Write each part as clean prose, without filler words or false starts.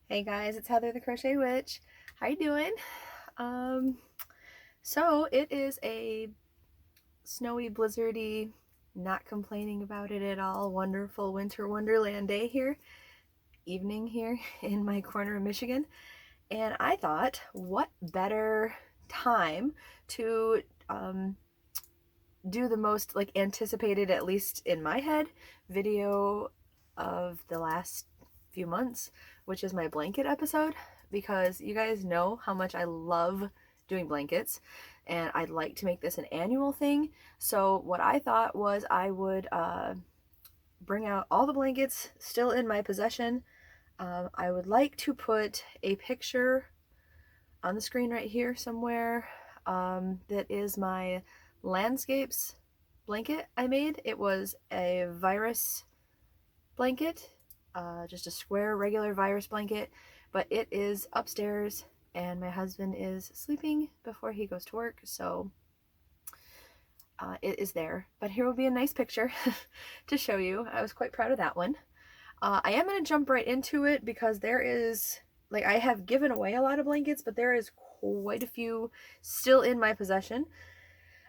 Hey guys, it's Heather the Crochet Witch. How you doing? So it is a snowy, blizzardy, not complaining about it at all, wonderful winter wonderland day here, evening here in my corner of Michigan. And I thought, what better time to do the most like anticipated, at least in my head, video of the last few months, which is my blanket episode, because you guys know how much I love doing blankets and I'd like to make this an annual thing. So what I thought was I would bring out all the blankets still in my possession. I would like to put a picture on the screen right here somewhere. That is my landscapes blanket I made. It was a virus blanket, just a square regular virus blanket, but it is upstairs and my husband is sleeping before he goes to work, so it is there. But here will be a nice picture to show you. I was quite proud of that one. I am going to jump right into it because there is, like, I have given away a lot of blankets, but there is quite a few still in my possession.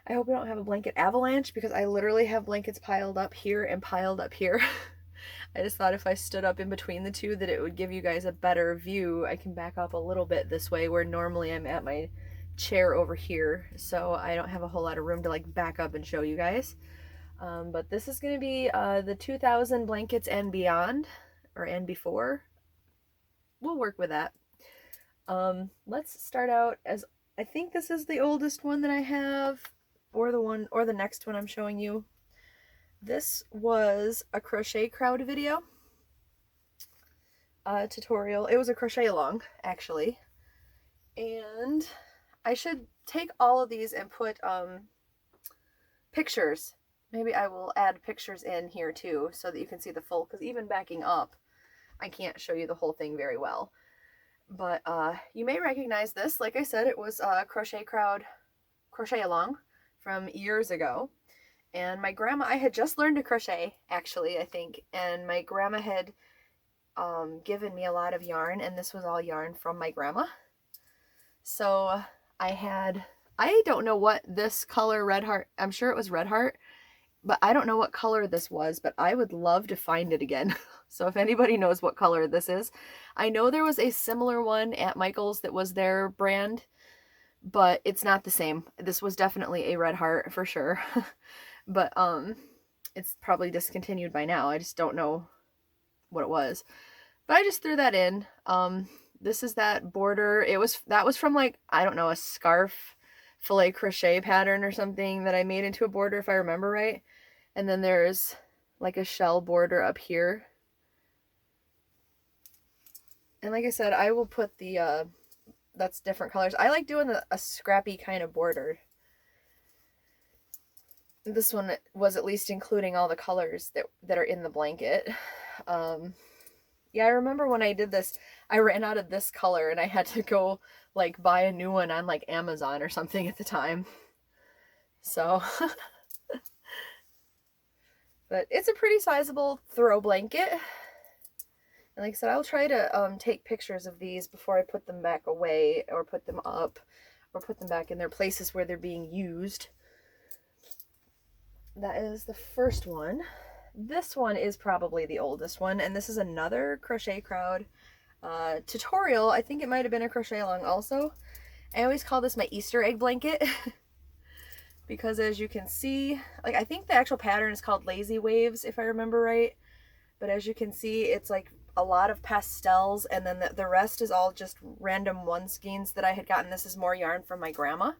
I hope I don't have a blanket avalanche because I literally have blankets piled up here and piled up here. I just thought if I stood up in between the two that it would give you guys a better view. I can back up a little bit this way where normally I'm at my chair over here, so I don't have a whole lot of room to like back up and show you guys. But this is going to be the 2000 blankets and beyond, or and before. We'll work with that. Let's start out as, I think this is the oldest one that I have, or the next one I'm showing you. This was a crochet crowd video tutorial. It was a crochet along, actually. And I should take all of these and put pictures. Maybe I will add pictures in here too so that you can see the full, because even backing up, I can't show you the whole thing very well. But you may recognize this. Like I said, it was a crochet crowd crochet along from years ago. And my grandma, I had just learned to crochet, actually, I think. And my grandma had given me a lot of yarn, and this was all yarn from my grandma. So I don't know what this color red heart, I'm sure it was red heart, but I don't know what color this was, but I would love to find it again. So if anybody knows what color this is, I know there was a similar one at Michael's that was their brand, but it's not the same. This was definitely a red heart for sure. But it's probably discontinued by now. I just don't know what it was. But I just threw that in. This is that border. That was from, like, I don't know, a scarf filet crochet pattern or something that I made into a border, if I remember right. And then there's like a shell border up here. And like I said, I will put the that's different colors. I like doing a scrappy kind of border. This one was at least including all the colors that are in the blanket. Yeah, I remember when I did this, I ran out of this color and I had to go like buy a new one on like Amazon or something at the time. So, but it's a pretty sizable throw blanket. And like I said, I'll try to take pictures of these before I put them back away or put them up or put them back in their places where they're being used. That is the first one. This one is probably the oldest one, and this is another Crochet Crowd tutorial. I think it might have been a crochet along also. I always call this my Easter egg blanket because as you can see, like, I think the actual pattern is called Lazy Waves if I remember right, but as you can see, it's like a lot of pastels, and then the rest is all just random one skeins that I had gotten. This is more yarn from my grandma.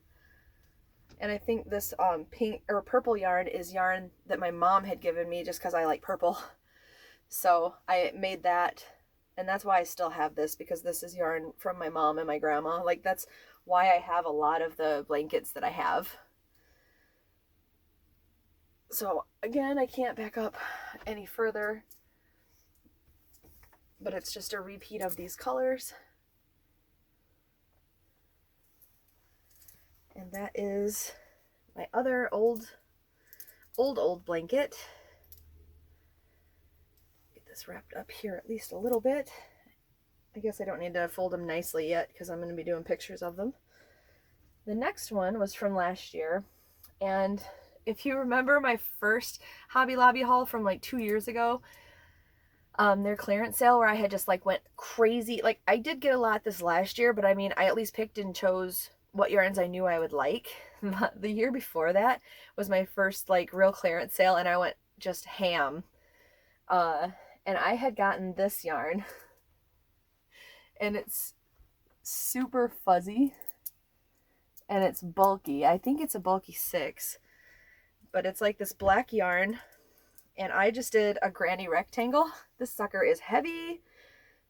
And I think this pink or purple yarn is yarn that my mom had given me just because I like purple. So I made that, and that's why I still have this, because this is yarn from my mom and my grandma. Like, that's why I have a lot of the blankets that I have. So again, I can't back up any further, but it's just a repeat of these colors. And that is my other old blanket. Get this wrapped up here at least a little bit. I guess I don't need to fold them nicely yet because I'm going to be doing pictures of them. The next one was from last year, and if you remember my first Hobby Lobby haul from like 2 years ago, their clearance sale where I had just like went crazy. Like I did get a lot this last year, but I mean, I at least picked and chose what yarns I knew I would like. The year before that was my first like real clearance sale, and I went just ham. And I had gotten this yarn, and it's super fuzzy, and it's bulky. I think it's a bulky 6, but it's like this black yarn, and I just did a granny rectangle. This sucker is heavy.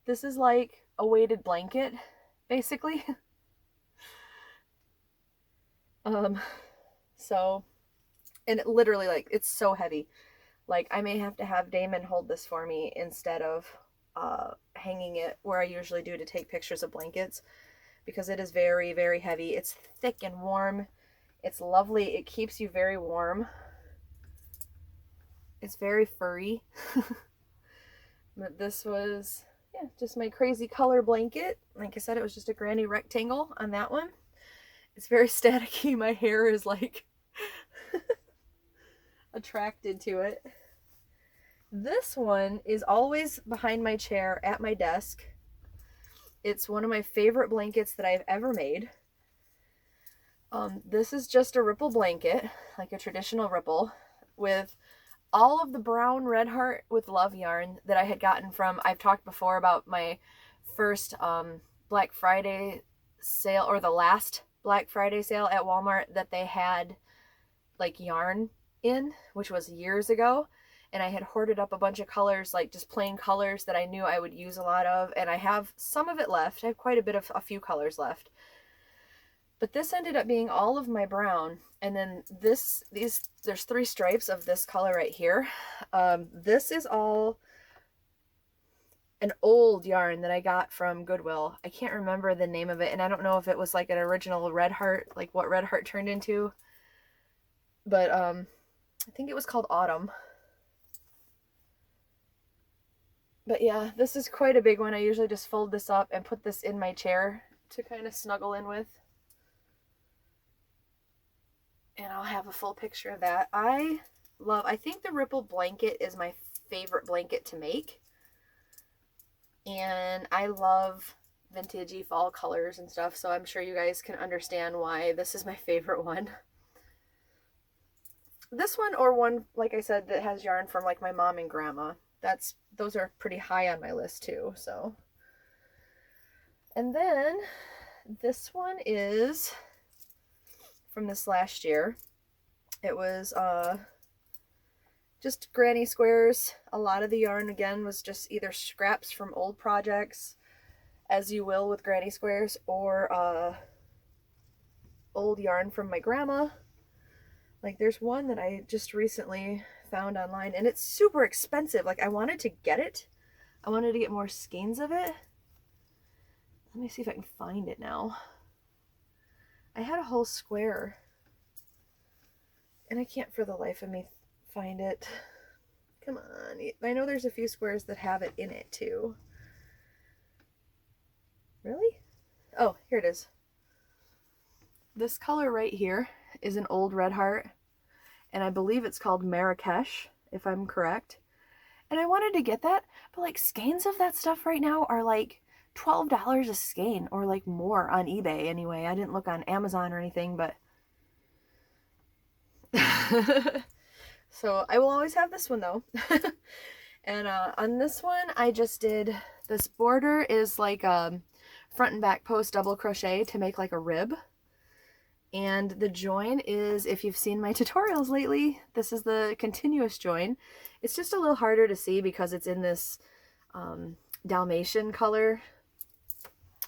This is like a weighted blanket, basically. So, and it literally, like, it's so heavy. Like, I may have to have Damon hold this for me instead of hanging it where I usually do to take pictures of blankets, because it is very, very heavy. It's thick and warm. It's lovely. It keeps you very warm. It's very furry. But this was, yeah, just my crazy color blanket. Like I said, it was just a granny rectangle on that one. It's very staticky. My hair is like attracted to it. This one is always behind my chair at my desk. It's one of my favorite blankets that I've ever made. This is just a ripple blanket, like a traditional ripple, with all of the brown Red Heart with Love yarn that I had gotten from, I've talked before about my first Black Friday sale, or the last Black Friday sale at Walmart that they had like yarn in, which was years ago. And I had hoarded up a bunch of colors, like just plain colors that I knew I would use a lot of. And I have some of it left. I have quite a few colors left. But this ended up being all of my brown. And then there's 3 stripes of this color right here. This is all an old yarn that I got from Goodwill. I can't remember the name of it. And I don't know if it was like an original Red Heart, like what Red Heart turned into. But I think it was called Autumn. But yeah, this is quite a big one. I usually just fold this up and put this in my chair to kind of snuggle in with. And I'll have a full picture of that. I think the ripple blanket is my favorite blanket to make. And I love vintagey fall colors and stuff, so I'm sure you guys can understand why this is my favorite one. This one, or one, like I said, that has yarn from like my mom and grandma. Those are pretty high on my list too, so. And then this one is from this last year. It was just granny squares. A lot of the yarn, again, was just either scraps from old projects, as you will with granny squares, or old yarn from my grandma. Like there's one that I just recently found online, and it's super expensive. Like I wanted to get it. I wanted to get more skeins of it. Let me see if I can find it now. I had a whole square, and I can't for the life of me find it. Come on. I know there's a few squares that have it in it too. Really? Oh, here it is. This color right here is an old Red Heart, and I believe it's called Marrakesh, if I'm correct. And I wanted to get that, but like skeins of that stuff right now are like $12 a skein, or like more on eBay anyway. I didn't look on Amazon or anything, but so I will always have this one though. And on this one, I just did, this border is like front and back post double crochet to make like a rib. And the join is, if you've seen my tutorials lately, this is the continuous join. It's just a little harder to see because it's in this Dalmatian color.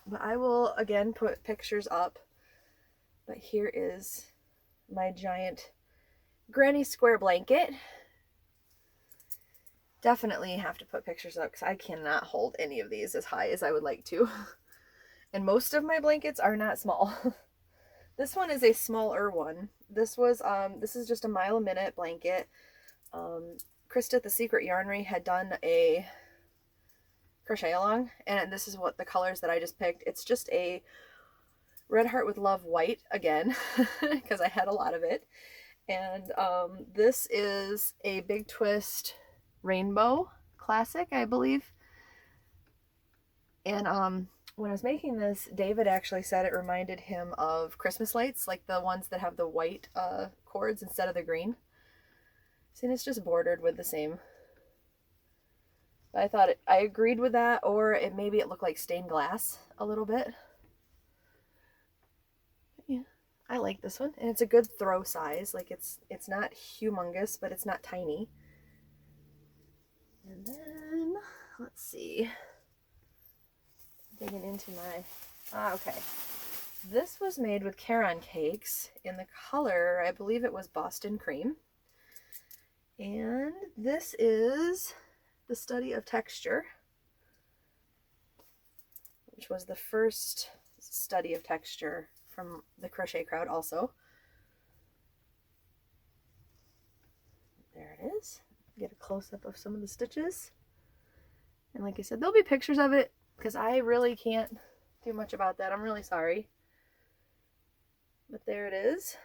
But I will, again, put pictures up. But here is my giant granny square blanket. Definitely have to put pictures up because I cannot hold any of these as high as I would like to. And most of my blankets are not small. This one is a smaller one. This is just a mile a minute blanket. Krista at the Secret Yarnery had done a crochet along, and this is what the colors that I just picked. It's just a Red Heart with Love white again, because I had a lot of it. And this is a Big Twist Rainbow Classic, I believe. And when I was making this, David actually said it reminded him of Christmas lights, like the ones that have the white cords instead of the green. See, and it's just bordered with the same. But I thought I agreed with that, or maybe it looked like stained glass a little bit. Yeah, I like this one, and it's a good throw size. Like it's not humongous, but it's not tiny. And then let's see. Digging into my okay. This was made with Caron cakes in the color, I believe it was Boston Cream. And this is the Study of Texture, which was the first study of texture from the crochet crowd also. There it is. Get a close-up of some of the stitches. And like I said, there'll be pictures of it because I really can't do much about that. I'm really sorry. But there it is.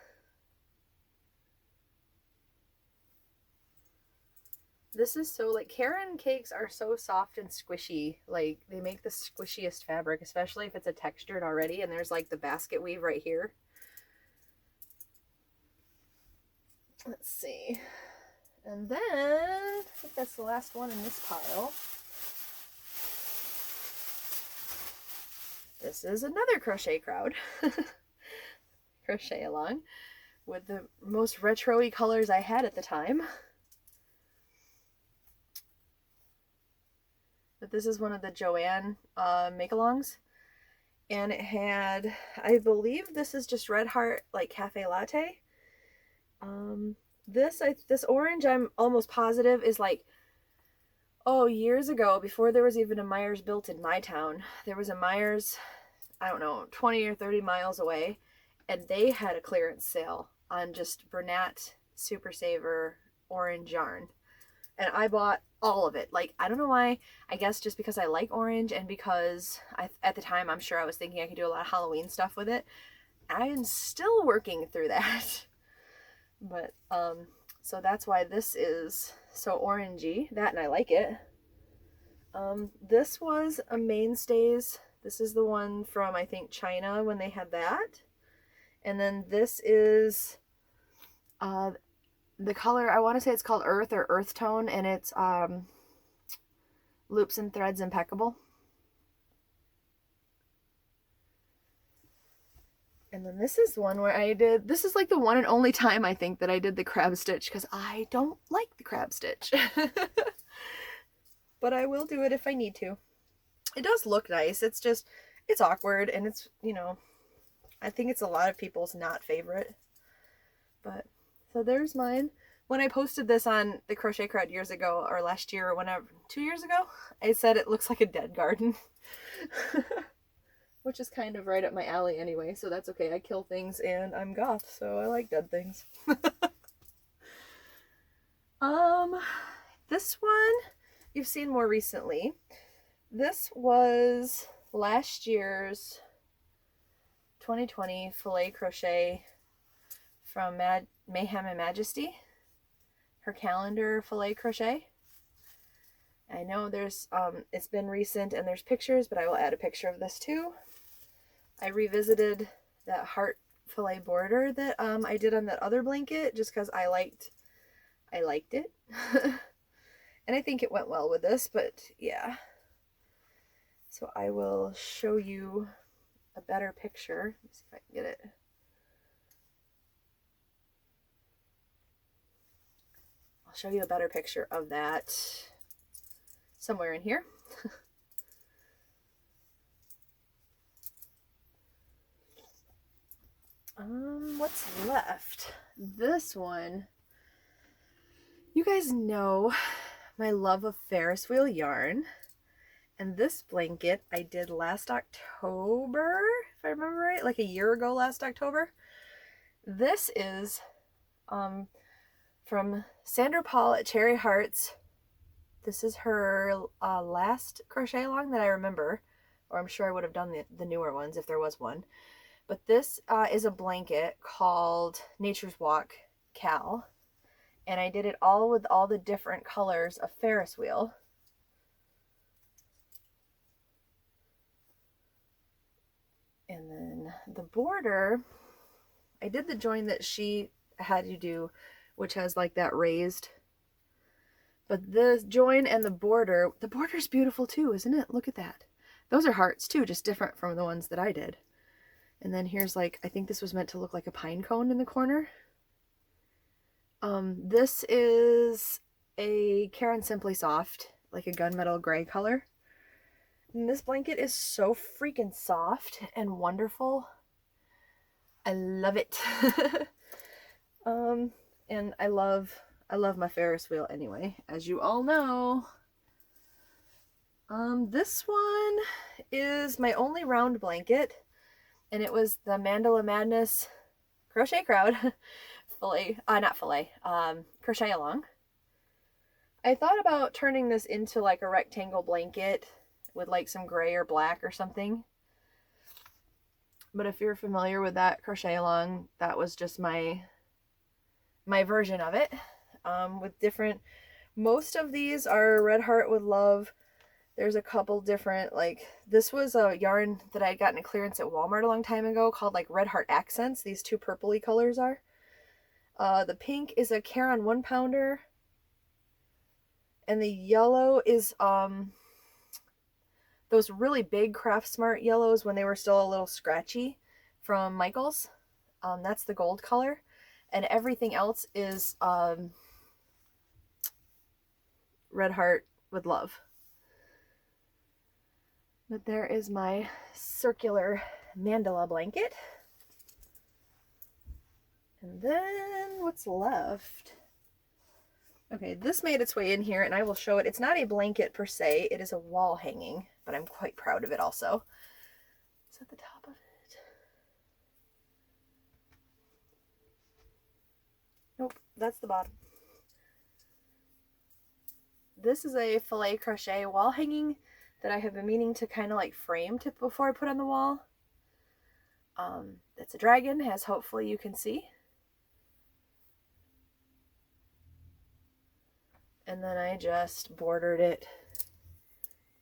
This is so, like, Caron cakes are so soft and squishy. Like, they make the squishiest fabric, especially if it's a textured already. And there's, like, the basket weave right here. Let's see. And then, I think that's the last one in this pile. This is another crochet crowd. Crochet along with the most retro-y colors I had at the time. But this is one of the Joanne make-alongs, and it had, I believe this is just Red Heart, like cafe latte. This orange, I'm almost positive is like, oh, years ago, before there was even a Myers built in my town, there was a Myers, I don't know, 20 or 30 miles away, and they had a clearance sale on just Bernat Super Saver orange yarn. And I bought all of it. Like, I don't know why. I guess just because I like orange, and because at the time I'm sure I was thinking I could do a lot of Halloween stuff with it. I am still working through that. But, so that's why this is so orangey. That, and I like it. This was a Mainstays. This is the one from, I think, China when they had that. And then this is the color, I want to say it's called Earth or Earth Tone, and it's Loops and Threads Impeccable. And then this is one where this is like the one and only time I think that I did the crab stitch, because I don't like the crab stitch. But I will do it if I need to. It does look nice, it's just, it's awkward, and it's, you know, I think it's a lot of people's not favorite. But, so there's mine. When I posted this on the Crochet Crowd years ago, or last year, or whenever, 2 years ago, I said it looks like a dead garden. Which is kind of right up my alley anyway, so that's okay. I kill things and I'm goth, so I like dead things. This one you've seen more recently. This was last year's 2020 filet crochet from Mayhem and Majesty. Her calendar filet crochet. I know there's, it's been recent and there's pictures, but I will add a picture of this too. I revisited that heart filet border that I did on that other blanket just because I liked it. And I think it went well with this, but yeah. So I will show you a better picture. Let me see if I can get it. I'll show you a better picture of that somewhere in here. What's left? This one. You guys know my love of Ferris wheel yarn. And this blanket I did last October, if I remember right, like a year ago last October. This is from Sandra Paul at Cherry Hearts This is her last crochet along that I remember, or I'm sure I would have done the newer ones if there was one. But this is a blanket called Nature's Walk Cal, and I did it all with all the different colors of Ferris wheel. And then the border, I did the join that she had you do, which has like that raised. But the join and the border's beautiful too, isn't it? Look at that. Those are hearts too, just different from the ones that I did. And then here's like, I think this was meant to look like a pine cone in the corner. This is a Caron Simply Soft, like a gunmetal gray color. And this blanket is so freaking soft and wonderful. I love it. And I love my Ferris wheel anyway, as you all know. This one is my only round blanket, and it was the Mandala Madness Crochet Crowd crochet along. I thought about turning this into like a rectangle blanket with like some gray or black or something. But if you're familiar with that crochet along, that was just my version of it. With different, most of these are Red Heart with Love. There's a couple different, like, this was a yarn that I got in a clearance at Walmart a long time ago called like Red Heart Accents. These two purpley colors are. The pink is a Caron 1-pounder. And the yellow is those really big Craft Smart yellows when they were still a little scratchy from Michaels. That's the gold color. And everything else is Red Heart with Love. But there is my circular mandala blanket. And then what's left? Okay, this made its way in here, and I will show it. It's not a blanket per se, it is a wall hanging, but I'm quite proud of it also. It's at the top of it. Nope, that's the bottom. This is a filet crochet wall hanging that I have been meaning to kind of like frame before I put on the wall. It's a dragon, as hopefully you can see. And then I just bordered it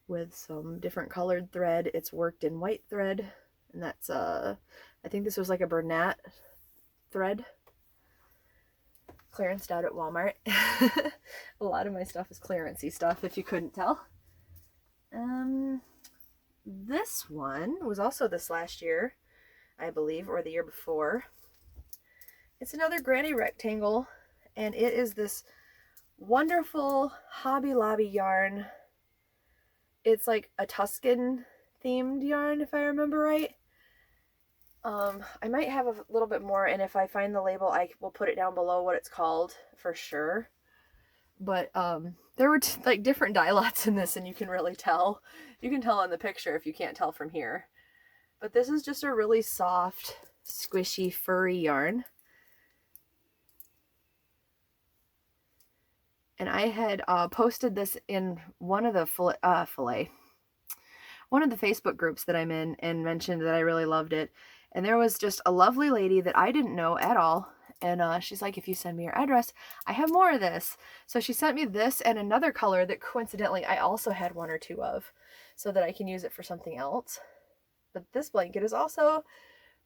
with some different colored thread. It's worked in white thread, and that's I think this was like a Bernat thread. Clearanced out at Walmart. A lot of my stuff is clearancey stuff, if you couldn't tell. This one was also this last year, I believe, or the year before. It's another granny rectangle, and it is this wonderful Hobby Lobby yarn. It's like a Tuscan themed yarn, if I remember right. I might have a little bit more, and if I find the label, I will put it down below what it's called for sure. But there were like different dye lots in this, and you can really tell. You can tell in the picture if you can't tell from here. But this is just a really soft, squishy, furry yarn. And I had posted this in one of the one of the Facebook groups that I'm in, and mentioned that I really loved it. And there was just a lovely lady that I didn't know at all. And she's like, if you send me your address, I have more of this. So she sent me this and another color that coincidentally I also had one or two of, so that I can use it for something else. But this blanket is also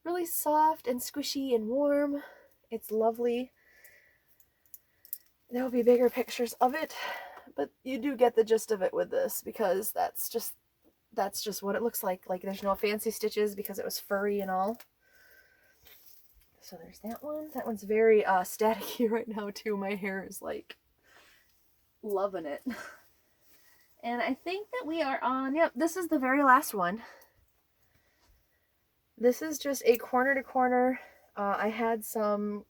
really soft and squishy and warm. It's lovely. There'll be bigger pictures of it, but you do get the gist of it with this, because that's just what it looks like. Like, there's no fancy stitches because it was furry and all. So there's that one. That one's very staticky right now too. My hair is like loving it. And I think that we are on, yep, this is the very last one. This is just a corner to corner. I had some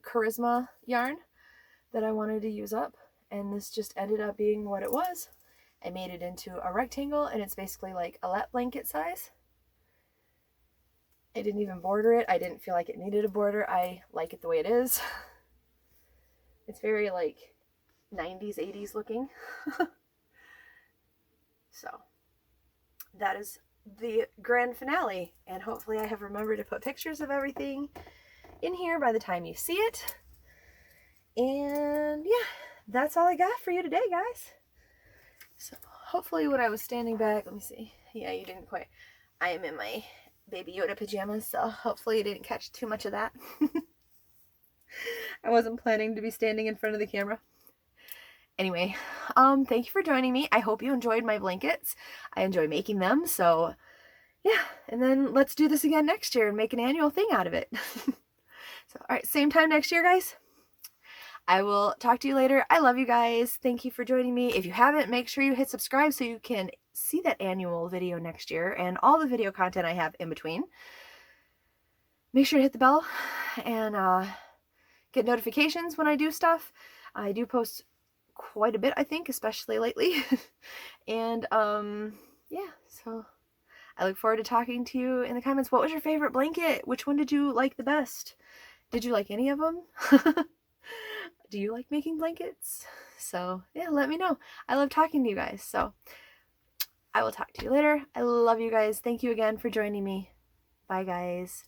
Charisma yarn that I wanted to use up, and this just ended up being what it was. I made it into a rectangle, and it's basically like a lap blanket size. I didn't even border it. I didn't feel like it needed a border. I like it the way it is. It's very like 90s, 80s looking. So that is the grand finale, and hopefully I have remembered to put pictures of everything in here by the time you see it. And yeah, that's all I got for you today, guys. So hopefully when I was standing back, let me see. Yeah, you didn't quite. I am in my Baby Yoda pajamas, so hopefully you didn't catch too much of that. I wasn't planning to be standing in front of the camera. Anyway, thank you for joining me. I hope you enjoyed my blankets. I enjoy making them, so yeah. And then let's do this again next year and make an annual thing out of it. So, all right, same time next year, guys. I will talk to you later. I love you guys. Thank you for joining me. If you haven't, make sure you hit subscribe so you can see that annual video next year and all the video content I have in between. Make sure to hit the bell and get notifications when I do stuff. I do post quite a bit, I think, especially lately. And yeah, so I look forward to talking to you in the comments. What was your favorite blanket? Which one did you like the best? Did you like any of them? Do you like making blankets? So yeah, let me know. I love talking to you guys. So I will talk to you later. I love you guys. Thank you again for joining me. Bye, guys.